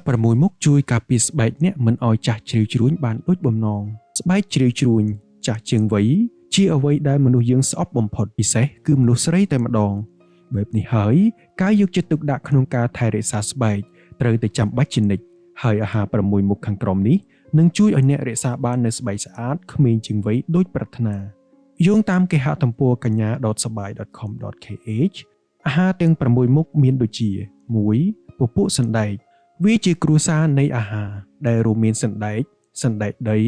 ប្រមួយមុខជួយការពារស្បែកអ្នកមិនឲ្យចាស់ជ្រីវជ្រួញបានដូចបំណងស្បែកជ្រីវជ្រួញចាស់ជាងវ័យជាអ្វីដែលមនុស្សយើងស្អប់បំផុតពិសេសគឺមនុស្សស្រីតែម្ដងបែបនេះហើយការយកចិត្តទុកដាក់ក្នុងការថែរក្សាស្បែកត្រូវតែចាំបាច់ជានិច្ចហើយអាហារ6មុខខាងក្រោមនេះនឹងជួយឲ្យអ្នករក្សាបាននូវស្បែកស្អាតក្មេងជាងវ័យដូចប្រាថ្នាយោងតាមគេហទំព័រ kanya.sabai.com.kh អាហារទាំង6មុខមានដូចជា 1. ពពួកសណ្ដែកវាជាគ្រួសារនៃអាហារដែលរួមមានសណ្ដែកដី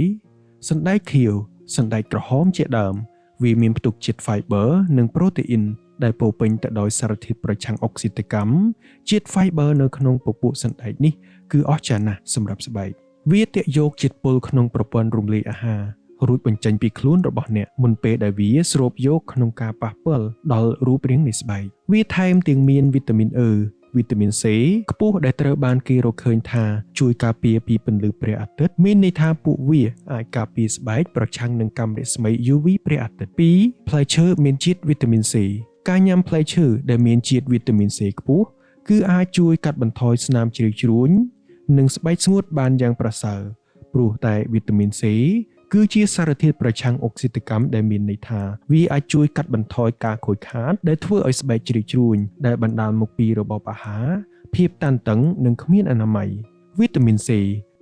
សណ្ដែកខៀវសណ្ដែកក្រហមជាដើមវាមានផ្ទុកជាតិ fiber និង protein ដែលពោរពេញទៅដោយសារធាតុប្រឆាំងអុកស៊ីតកម្មជាតិ fiber នៅក្នុងពពួកសណ្ដែកនេះគឺអស្ចារ្យណាស់សម្រាប់ស្បែកវាទាក់យកជាតិពុលក្នុងប្រព័ន្ធរំលាយអាហាររួចបញ្ចេញពីខ្លួនរបស់អ្នកមុនពេលដែលវាស្រូបយកក្នុងការប៉ះពាល់ដល់រូបរាងនៃស្បែកវាថែមទាំងមានវីតាមីន E វីតាមីន C ខ្ពស់ដែលត្រូវបានគេរកឃើញថាជួយការពារពីពន្លឺព្រះអាទិត្យមានន័យថាពួកវាអាចការពារស្បែកប្រឆាំងនឹងកាំរស្មី UV ព្រះអាទិត្យ 2. ផ្លែឈើមានជាតិវីតាមីន C ការញ៉ាំផ្លែឈើដែលមានជាតិវីតាមីន C ខ្ពស់គឺអាចជួយកាត់បន្ថយស្នាមជ្រីវជ្រួញនិងស្បែកស្ងួតបានយ៉ាងប្រសើរព្រោះតែវីតាមីន C គឺជាសារធាតុប្រឆាំងអុកស៊ីតកម្មដែលមានន័យថាវាអាចជួយកាត់បន្ថយការខូចខាតដែលធ្វើឲ្យស្បែកជ្រីវជ្រួញដែលបណ្ដាលមកពីរបបអាហារភាពតានតឹងនិងគ្មានអនាម័យវីតាមីន C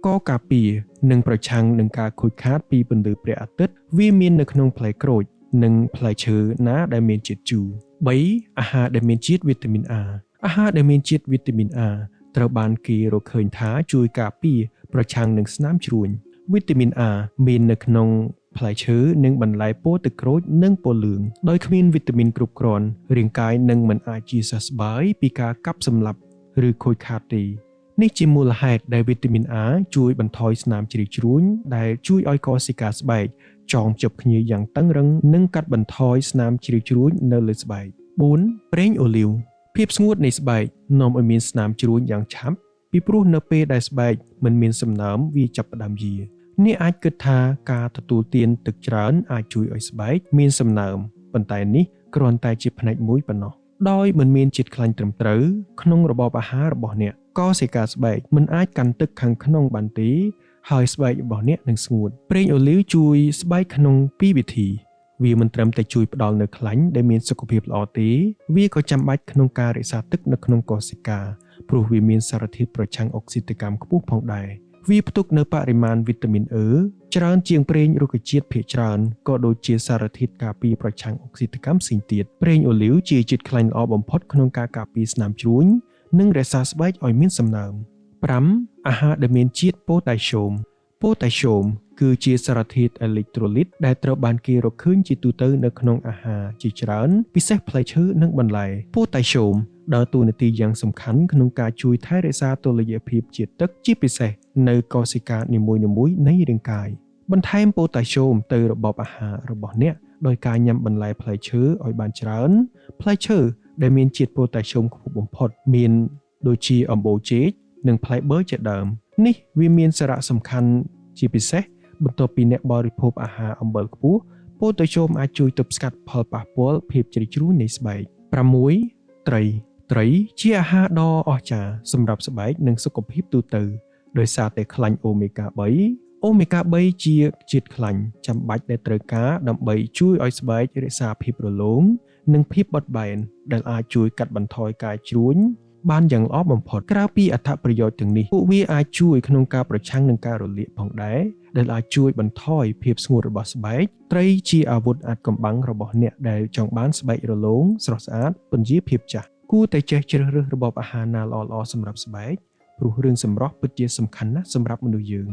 ក៏ការពារនិងប្រឆាំងនឹងការខូចខាតពីពន្លឺព្រះអាទិត្យវាមាននៅក្នុងផ្លែក្រូចនិងផ្លែឈើណាដែលមានជាតិជូរ 3. អាហារដែលមានជាតិវីតាមីន A អាហារដែលមានជាតិវីតាមីន A ត្រូវបានគេរកឃើញថាជួយការពារប្រឆាំងនឹងស្នាមជ្រួញវីតាមីន A មាននៅក្នុងផ្លែឈើនិងបន្លែពណ៌ទឹកក្រូចនិងពណ៌លឿងដោយគ្មានវីតាមីនគ្រប់គ្រាន់រាងកាយនឹងមិនអាចជាសះស្បើយពីការកាប់សម្លាប់ឬខូចខាតទេនេះជាមូលហេតុដែលវីតាមីន A ជួយបន្ថយស្នាមជ្រីវជ្រួញដែលជួយឲ្យកោសិកាស្បែកចងភ្ជាប់គ្នាយ៉ាងតឹងរ៉ឹងនិងកាត់បន្ថយស្នាមជ្រីវជ្រួញនៅលើស្បែក 4. ប្រេងអូលីវភាពស្ងួតនៃស្បែកនាំឲ្យមានស្នាមជ្រួញយ៉ាងឆាប់ពីព្រោះនៅពេលដែលស្បែកមិនមានសំណើមវាចាប់ផ្ដើមយាអ្នកអាចគិតថាការទទួលទានទឹកច្រើនអាចជួយឲ្យស្បែកមានសំណើមប៉ុន្តែនេះគ្រាន់តែជាផ្នែកមួយប៉ុណ្ណោះដោយមិនមានជាតិខ្លាញ់ត្រឹមត្រូវក្នុងរបបអាហាររបស់អ្នកកោសិកាស្បែកមិនអាចកាន់ទឹកខាងក្នុងបានទេហើយស្បែករបស់អ្នកនឹងស្ងួតប្រេងអូលីវជួយស្បែកក្នុង2វិធីវាមិនត្រឹមតែជួយផ្ដល់នូវខ្លាញ់ដែលមានសុខភាពល្អទេវាក៏ចាំបាច់ក្នុងការរក្សាទឹកនៅក្នុងកោសិកាព្រោះវាមានសារធាតុប្រឆាំងអុកស៊ីតកម្មខ្ពស់ផងដែរវាផ្ទុកនៅបរិមាណវីតាមីន E ច្រើនជាងប្រេងរុក្ខជាតិភាគច្រើនក៏ដូចជាសារធាតុការពារប្រឆាំងអុកស៊ីតកម្មផ្សេងទៀតប្រេងអូលីវជាជាតិខ្លាញ់ល្អបំផុតក្នុងការការពារស្នាមជ្រួញនិងរក្សាស្បែកឲ្យមានសំណើម 5. អាហារដែលមានជាតិប៉ូតាស្យូមគឺជាសារធាតុអេឡិចត្រូលីតដែលត្រូវបានគេរកឃើញជាទូទៅនៅក្នុងអាហារជាច្រើនពិសេសផ្លែឈើនិងបន្លែប៉ូតាស្យូមដើរតួនាទីយ៉ាងសំខាន់ក្នុងការជួយថែរក្សាតុល្យភាពជាតិទឹកជាពិសេសនៅកោសិកានីមួយៗនៃរាងកាយបន្ថែមប៉ូតាស្យូមទៅរបបអាហាររបស់អ្នកដោយការញ៉ាំបន្លែផ្លែឈើឲ្យបានច្រើនផ្លែឈើដែលមានជាតិប៉ូតាស្យូមខ្ពស់បំផុតមានដូចជាអំបូរចេកនិងផ្លែបឺរជាដើមនេះវាមានសារៈសំខាន់ជាពិសេសបន្ទាប់ពីអ្នកបរិភោគអាហារអំបិលខ្ពស់ប៉ូតាស្យូមអាចជួយទប់ស្កាត់ផលប៉ះពាល់ភាពជ្រីវជ្រួញនៃស្បែក 6. ត្រីជាអាហារដ៏អស្ចារ្យសម្រាប់ស្បែកនិងសុខភាពទូទៅដោយសារតែខ្លាញ់អូមេហ្គា 3 អូមេហ្គា 3 ជាជាតិខ្លាញ់ចាំបាច់ដែលត្រូវការដើម្បីជួយឲ្យស្បែករក្សាភាពរលោងនិងភាពបត់បែនដែលអាចជួយកាត់បន្ថយការជ្រួញបានយ៉ាងល្អបំផុតក្រៅពីអត្ថប្រយោជន៍ទាំងនេះពួកវាអាចជួយក្នុងការប្រឆាំងនឹងការរលាកផងដែរដែលអាចជួយបន្ថយភាពស្ងួតរបស់ស្បែកត្រីជាអាវុធអាថ៌កំបាំងរបស់អ្នកដែលចង់បានស្បែករលោងស្រស់ស្អាតពន្យាភាពចាស់គួរតែចេះជ្រើសរើសរបបអាហារណាល្អៗសម្រាប់ស្បែកព្រោះរឿងសម្រស់ពិតជាសំខាន់ណាស់សម្រាប់មនុស្សយើង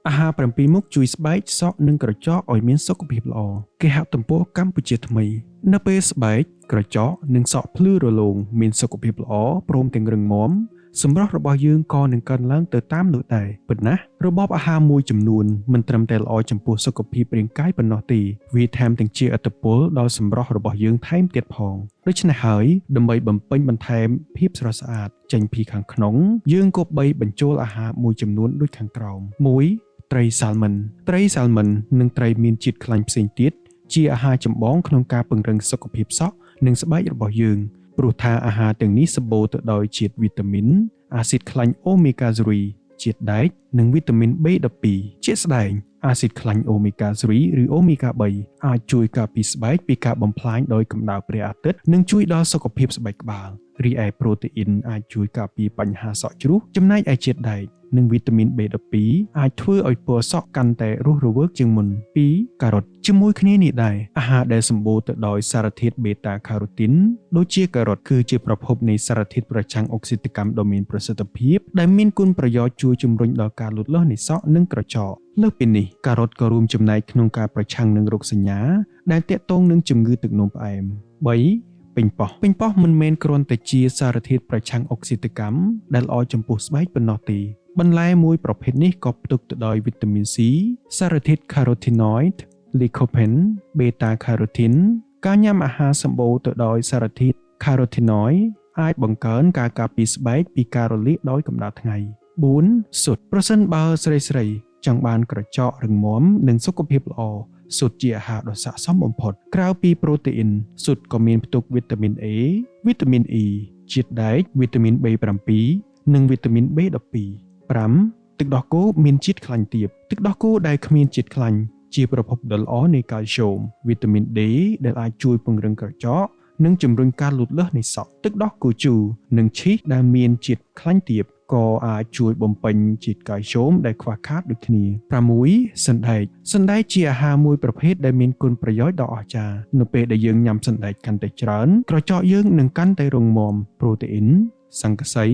អាហារ7មុខជួយស្បែកសក់និងក្រចកឲ្យមានសុខភាពល្អគេហទំព័រកម្ពុជាថ្មីនៅពេលស្បែកក្រចកនិងសក់ភ្លឺរលោងមានសុខភាពល្អព្រមទាំងរឹងមាំសម្រស់របស់យើងក៏នឹងកើនឡើងទៅតាមនោះដែរប៉ុន្តែរបបអាហារមួយចំនួនមិនត្រឹមតែល្អចំពោះសុខភាពរាងកាយប៉ុណ្ណោះទេវាថែមទាំងជាឥទ្ធិពលដល់សម្រស់របស់យើងថែមទៀតផងដូច្នេះហើយដើម្បីបំពេញបន្ថែមភាពស្រស់ស្អាតចេញពីខាងក្នុងយើងក៏បីបញ្ចូលអាហារមួយចំនួនដូចខាងក្រោម 1. ត្រីសាល់ម៉ិននិងត្រីមានជាតិខ្លាញ់ផ្សេងទៀតជាអាហារចម្បងក្នុងការពង្រឹងសុខភាពសក់និងស្បែករបស់យើងព្រោះថាអាហារទាំងនេះសម្បូរទៅដោយជាតិវីតាមីន អាស៊ីតខ្លាញ់អូមេហ្គា3ជាតិដែកនិងវីតាមីន B12 ជាក់ស្ដែងអាស៊ីតខ្លាញ់អូមេហ្គា3ឬអូមេហ្គា3អាចជួយការពារស្បែកពីការបំផ្លាញដោយកម្ដៅព្រះអាទិត្យនិងជួយដល់សុខភាពស្បែកក្បាលរីឯប្រូតេអ៊ីនអាចជួយការពារបញ្ហាសក់ជ្រុះចំណែកឯជាតិដែកនិងវីតាមីន B12 អាចធ្វើឲ្យពណ៌សក់កាន់តែរស់រវើកជាងមុន 2. ការ៉ុតជាមួយគ្នានេះដែរអាហារដែលសម្បូរទៅដោយសារធាតុ beta carotene ដូចជាការ៉ុតគឺជាប្រភពនៃសារធាតុប្រឆាំងអុកស៊ីតកម្មដ៏មានប្រសិទ្ធភាពដែលមានគុណប្រយោជន៍ជួយជំរុញដល់ការលូតលាស់នៃសក់និងក្រចកលើសពីនេះការ៉ុតក៏រួមចំណែកក្នុងការប្រឆាំងនឹងរោគសញ្ញាដែលទាក់ទងនឹងជំងឺទឹកនោមផ្អែម 3. ប៉េងប៉ោះមិនមែនគ្រាន់តែជាសារធាតុប្រឆាំងអុកស៊ីតកម្មដែលល្អចំពោះស្បែកប៉ុណ្ណោះទេបន្លែមួយប្រភេទនេះក៏ផ្ទុកទៅដោយវីតាមីន C សារធាតុ carotenoid lycopene beta carotene ការញ៉ាំអាហារសម្បូរទៅដោយសារធាតុ carotenoid អាចបង្កើនការការពារស្បែកពីការរលាកដោយកម្ដៅថ្ងៃ 4. ស៊ុតប្រសិនបើស្រីចង់បានក្រចករឹងមាំនិងសុខភាពល្អស៊ុតជាអាហារដ៏ស័ក្តិសមបំផុតក្រៅពីប្រូតេអ៊ីនស៊ុតក៏មានផ្ទុកវីតាមីន A វីតាមីន E ជាតិដែកវីតាមីន B7 និងវីតាមីន B12 5. ទឹកដោះគោមានជាតិខ្លាញ់ទាបទឹកដោះគោដែលគ្មានជាតិខ្លាញ់ជាប្រភពដ៏ល្អនៃកាល់ស្យូមវីតាមីន D ដែលអាចជួយពង្រឹងក្រចកនិងជំរុញការលូតលាស់នៃសក់ទឹកដោះគោជូរនិងឈីសដែលមានជាតិខ្លាញ់ទាបក៏អាចជួយបំពេញជាតិកាល់ស្យូមដែលខ្វះខាតដូចគ្នា 6. សណ្ដែកជាអាហារមួយប្រភេទដែលមានគុណប្រយោជន៍ដ៏អស្ចារ្យនៅពេលដែលយើងញ៉ាំសណ្ដែកកាន់តែច្រើនក្រចកយើងនឹងកាន់តែរឹងមាំប្រូតេអ៊ីនសង្កសី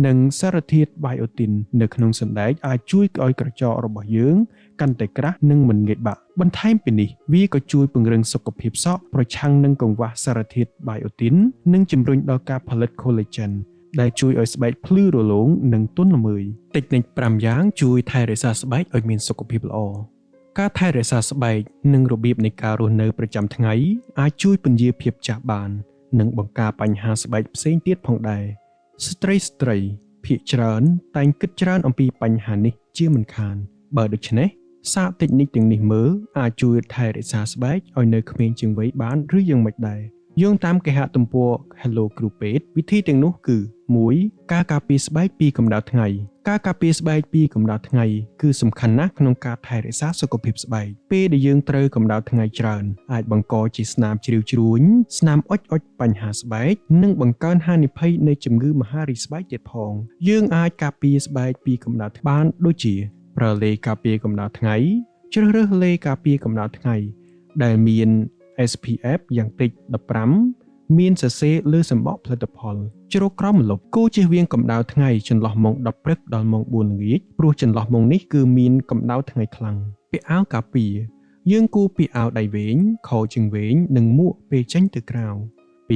និងសារធាតុបៃអូទីននៅក្នុងសណ្ដែកអាចជួយឲ្យក្រចករបស់យើងកាន់តែក្រាស់និងមិនងាយបាក់បន្ថែមពីនេះវាក៏ជួយពង្រឹងសុខភាពសក់ប្រឆាំងនឹងកង្វះសារធាតុបៃអូទីននិងជំរុញដល់ការផលិត collagen ដែលជួយឲ្យស្បែកភ្លឺរលោងនិងទន់ល្មើយតិចនិច5យ៉ាងជួយថែរក្សាស្បែកឲ្យមានសុខភាពល្អការថែរក្សាស្បែកនិងរបៀបនៃការរស់នៅប្រចាំថ្ងៃអាចជួយពន្យាភាពចាស់បាននិងបង្ការបញ្ហាស្បែកផ្សេងទៀតផងដែរស្ត្រីភាគច្រើនតែងគិតច្រើនអំពីបញ្ហានេះជាមិនខានបើដូច្នេះសាកតិចនិចទាំងនេះមើលអាចជួយថែរក្សាស្បែកឲ្យនៅក្មេងជាងវ័យបានឬយ៉ាងម៉េចដែរយោងតាមគេហទំព័រ Hello គ្រូពេទ្យវិធីទាំងនោះគឺ 1. ការការពារស្បែកពីកម្ដៅថ្ងៃការការពារស្បែកពីកម្ដៅថ្ងៃគឺសំខាន់ណាស់ក្នុងការថែរក្សាសុខភាពស្បែកពេលដែលយើងត្រូវកម្ដៅថ្ងៃច្រើនអាចបង្កជាស្នាមជ្រីវជ្រួញស្នាមអុចបញ្ហាស្បែកនិងបង្កើនហានិភ័យនៃជំងឺមហារីកស្បែកទៀតផងយើងអាចការពារស្បែកពីកម្ដៅបានដូចជាប្រើឡេការពារកម្ដៅថ្ងៃជ្រើសរើសឡេការពារកម្ដៅថ្ងៃដែលមាន SPF យ៉ាងតិច15មានសរសេរលើសម្បកផលិតផលជ្រកក្រោមម្លប់គួរជៀសវាងកម្ដៅថ្ងៃចន្លោះម៉ោង10ព្រឹកដល់ម៉ោង4ល្ងាចព្រោះចន្លោះម៉ោងនេះគឺមានកម្ដៅថ្ងៃខ្លាំងពាក់អាវការពារយើងគួរពាក់អាវដៃវែងខោជើងវែងនិងមួកពេលចេញទៅក្រៅ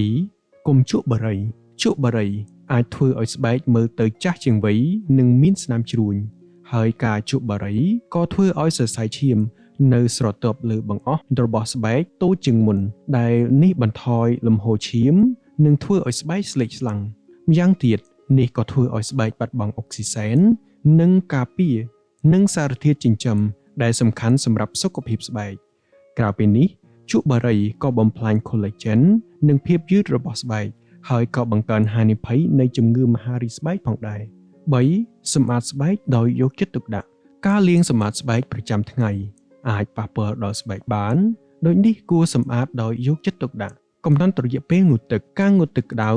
2. កុំជក់បារីអាចធ្វើឲ្យស្បែកមើលទៅចាស់ជាងវ័យនិងមានស្នាមជ្រួញហើយការជក់បារីក៏ធ្វើឲ្យសរសៃឈាមនៅស្រទាប់លើបង្អស់របស់ស្បែកតូចជាងមុនដែលនេះបន្ថយលំហូរឈាមនិងធ្វើឲ្យស្បែកស្លេកស្លាំងម្យ៉ាងទៀតនេះក៏ធ្វើឲ្យស្បែកបាត់បង់អុកស៊ីសែននិងការពារនិងសារធាតុចិញ្ចឹមដែលសំខាន់សម្រាប់សុខភាពស្បែកក្រៅពីនេះជក់បារីក៏បំផ្លាញ collagen និងភាពយឺតរបស់ស្បែកហើយក៏បង្កើនហានិភ័យនៃជំងឺមហារីកស្បែកផងដែរ 3. សម្អាតស្បែកដោយយកចិត្តទុកដាក់ការលាងសម្អាតស្បែកប្រចាំថ្ងៃអាចប៉ះពាល់ដល់ស្បែកបានដូចនេះគួរសម្អាតដោយយកចិត្តទុកដាក់កំណត់រយៈពេលងូតទឹកការងូតទឹកក្តៅ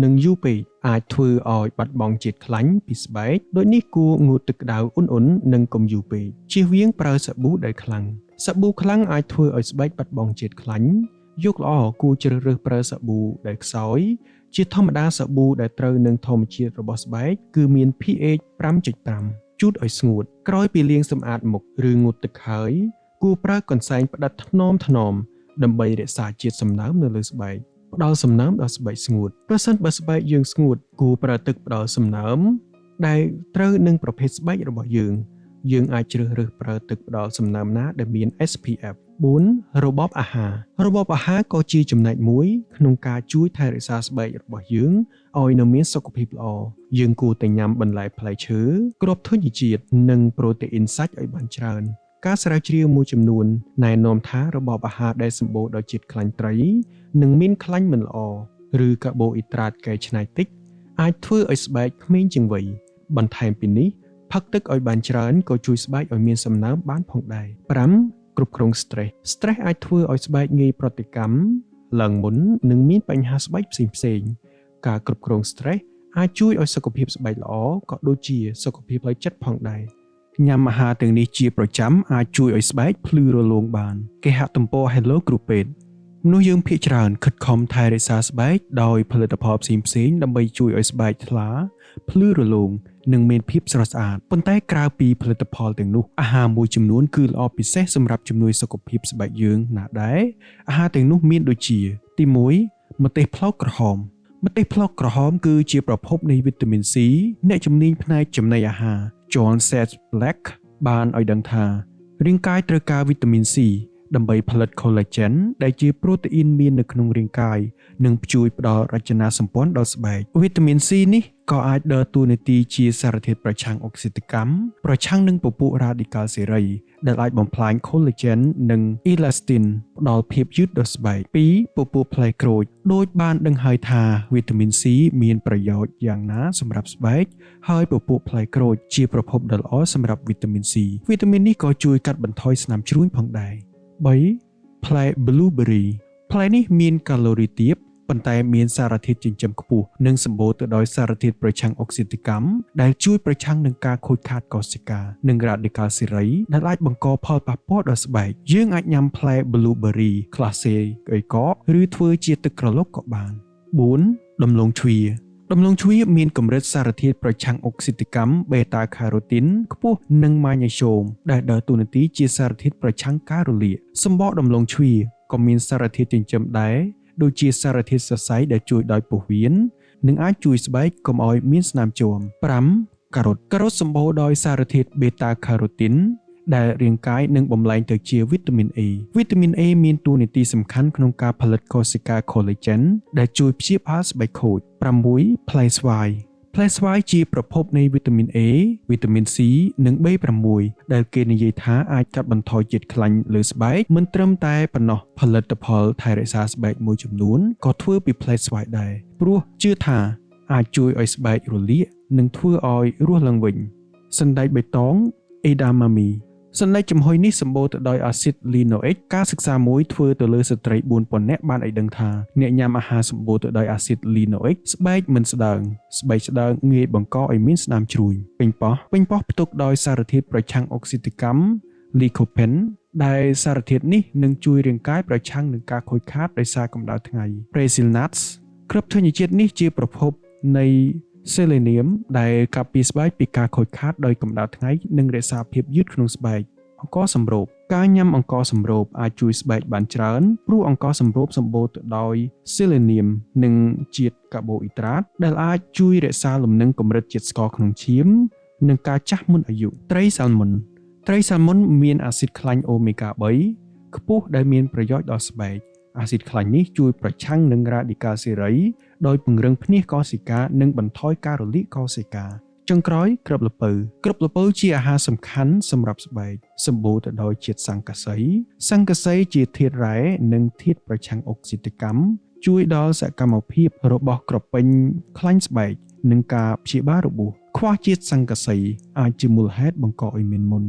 និងយូរពេកអាចធ្វើឲ្យបាត់បង់ជាតិខ្លាញ់ពីស្បែកដូចនេះគួรงូតទឹកក្តៅអ៊ុននិងកុំយូរពេកជៀសវាងប្រើសាប៊ូដែលខ្លាំងសាប៊ូខ្លាំងអាចធ្វើឲ្យស្បែកបាត់បង់ជាតិខ្លាញ់យកល្អគួរជ្រើសរើសប្រើសាប៊ូដែលខ្សោយជាធម្មតាសាប៊ូដែលត្រូវនឹងធម្មជាតិរបស់ស្បែកគឺមាន pH 5.5 ជូតឲ្យស្ងួតក្រោយពីលាងសម្អាតមុខឬងូតទឹកហើយគួរប្រើកន្សែងផ្ដិតថ្នមដើម្បីរក្សាជាតិសំណើមនៅលើស្បែកផ្ដល់សំណើមដល់ស្បែកស្ងួតប្រសិនបើស្បែកយើងស្ងួតគួរប្រើទឹកផ្ដល់សំណើមដែលត្រូវនឹងប្រភេទស្បែករបស់យើងអាចជ្រើសរើសប្រើទឹកផ្ដល់សំណើមណាដែលមាន SPF 4. របបអាហារក៏ជាចំណែកមួយក្នុងការជួយថែរក្សាស្បែករបស់យើងឲ្យនៅមានសុខភាពល្អយើងគួរតែញ៉ាំបន្លែផ្លែឈើគ្រាប់ធញ្ញជាតិនិងប្រូតេអ៊ីនសាច់ឲ្យបានច្រើនការស្រាវជ្រាវមួយចំនួនណែនាំថារបបអាហារដែលសម្បូរដោយជាតិខ្លាញ់ត្រីនិងមានខ្លាញ់មិនល្អឬកាបូអ៊ីដ្រាតកែច្នៃតិច អាចធ្វើឲ្យស្បែកក្មេងជាងវ័យបន្ថែមពីនេះផឹកទឹកឲ្យបានច្រើនក៏ជួយស្បែកឲ្យមានសំណើមបានផងដែរ 5. គ្រប់គ្រង stress អាចធ្វើឲ្យស្បែកងាយប្រតិកម្មឡើងមុននិងមានបញ្ហាស្បែកផ្សេងៗការគ្រប់គ្រង stress អាចជួយឲ្យសុខភាពស្បែកល្អក៏ដូចជាសុខភាពផ្លូវចិត្តផងដែរញ៉ាំអាហារទាំងនេះជាប្រចាំអាចជួយឲ្យស្បែកភ្លឺរលោងបានគេហទំព័រ Hello គ្រូពេទ្យមនុស្សយើងភាគច្រើនខិតខំថែរក្សាស្បែកដោយផលិតផលផ្សេងៗដើម្បីជួយឲ្យស្បែកថ្លាភ្លឺរលោងនិងមានភាពស្រស់ស្អាតប៉ុន្តែក្រៅពីផលិតផលទាំងនោះអាហារមួយចំនួនគឺល្អពិសេសសម្រាប់ជំនួយសុខភាពស្បែកយើងណាដែរអាហារទាំងនោះមានដូចជាទី1ម្ទេសផ្លោកក្រហមម្ទេសផ្លោកក្រហមគឺជាប្រភពនៃវីតាមីន C អ្នកជំនាញផ្នែកចំណីអាហារ John Black បានឲ្យដឹងថារាងកាយត្រូវការវីតាមីន C ដើម្បីផលិត collagen ដែលជាប្រូតេអ៊ីនមាននៅក្នុងរាងកាយនិងជួយផ្ដល់រចនាសម្ព័ន្ធដល់ស្បែកវីតាមីន C នេះក៏អាចដើរតួនាទីជាសារធាតុប្រឆាំងអុកស៊ីតកម្មប្រឆាំងនឹងពពួករ៉ាឌីកាល់សេរីដែលអាចបំផ្លាញ collagen និង elastin ផ្ដល់ភាពយឺតដល់ស្បែក 2. ពពួកផ្លែក្រូចដូចបានដឹងហើយថាវីតាមីន C មានប្រយោជន៍យ៉ាងណាសម្រាប់ស្បែកហើយពពួកផ្លែក្រូចជាប្រភពដ៏ល្អសម្រាប់វីតាមីន C វីតាមីននេះក៏ជួយកាត់បន្ថយស្នាមជ្រួញផងដែរ 3. ផ្លែ blueberry ផ្លែនេះមានកាឡូរីទាបប៉ុន្តែមានសារធាតុចិញ្ចឹមខ្ពស់និងសម្បូរទៅដោយសារធាតុប្រឆាំងអុកស៊ីតកម្មដែលជួយប្រឆាំងនឹងការខូចខាតកោសិកានិងរ៉ាឌីកាល់សេរីដែលអាចបង្កផលប៉ះពាល់ដល់ស្បែកយើងអាចញ៉ាំផ្លែ blueberry ក្លាសេកកឬធ្វើជាទឹកក្រឡុកក៏បាន 4. ដំឡូងជ្វាដំឡូងជ្វាមានកម្រិតសារធាតុប្រឆាំងអុកស៊ីតកម្ម beta carotene ខ្ពស់និង magnesium ដែលដើរតួនាទីជាសារធាតុប្រឆាំងការរលាកសម្បកដំឡូងជ្វាក៏មានសារធាតុចិញ្ចឹមដែរដូចជាសារធាតុសរសៃដែលជួយដោយពោះវៀននិងអាចជួយស្បែកកុំឲ្យមានស្នាមជាំ 5. ការ៉ុតសម្បូរដោយសារធាតុ beta carotene ដែលរាងកាយនឹងបំលែងទៅជាវីតាមីន A វីតាមីន A មានតួនាទីសំខាន់ក្នុងការផលិតកោសិកា collagen ដែលជួយព្យាបាលស្បែកខូច 6. ផ្លែស្វាយផ្លែស្វាយជាប្រភពនៃវីតាមីន A វីតាមីន C និង B6 ដែលគេនិយាយថាអាចកាត់បន្ថយជាតិខ្លាញ់លើស្បែកមិនត្រឹមតែប៉ុណ្ណោះផលិតផលថែរក្សាស្បែកមួយចំនួនក៏ធ្វើពីផ្លែស្វាយដែរព្រោះជឿថាអាចជួយឲ្យស្បែករលាកនិងធ្វើឲ្យរស់ឡើងវិញសណ្តែកបៃតង edamame សណ្តែកចំហុយនេះសម្បូរទៅដោយអាស៊ីត linoleic ការសិក្សាមួយធ្វើទៅលើស្ត្រី 4000 នាក់បានឲ្យដឹងថាអ្នកញ៉ាំអាហារសម្បូរទៅដោយអាស៊ីត linoleic ស្បែកមិនស្ដើងស្បែកស្ដើងងាយបង្កឲ្យមានស្នាមជ្រួញប៉េងប៉ោះផ្ទុកដោយសារធាតុប្រឆាំងអុកស៊ីតកម្ម lycopene ដែលសារធាតុនេះនឹងជួយរាងកាយប្រឆាំងនឹងការខូចខាតដោយសារកម្ដៅថ្ងៃ Brazil nuts គ្រាប់ធញ្ញជាតិនេះជាប្រភពនៃ selenium ដែលការពារស្បែកពីការខូចខាតដោយកម្ដៅថ្ងៃនិងរក្សាភាពយឺតក្នុងស្បែកអង្ករសម្រូបការញ៉ាំអង្ករសម្រូបអាចជួយស្បែកបានច្រើនព្រោះអង្ករសម្រូបសម្បូរទៅដោយ selenium និងជាតិកាបូអ៊ីដ្រាតដែលអាចជួយរក្សាលំនឹងកម្រិតជាតិស្ករក្នុងឈាមនិងការចាស់មុនអាយុត្រីសាល់មុនមានអាស៊ីតខ្លាញ់អូមេហ្គា 3 ខ្ពស់ដែលមានប្រយោជន៍ដល់ស្បែកអាស៊ីតខ្លាញ់នេះជួយប្រឆាំងនឹងរ៉ាឌីកាល់សេរីដោយពង្រឹងភ្នាស់កោសិកានិងបន្ថយការរលាកកោសិកាចុងក្រោយគ្រាប់ល្ពៅជាអាហារសំខាន់សម្រាប់ស្បែកសម្បូរទៅដោយជាតិសង្កសីជាធាតុរ៉ែនិងធាតុប្រឆាំងអុកស៊ីតកម្មជួយដល់សកម្មភាពរបស់ក្រពេញខ្លាញ់ស្បែកនិងការព្យាបាលរបួសខ្វះជាតិសង្កសីអាចជាមូលហេតុបង្កឲ្យមានមុន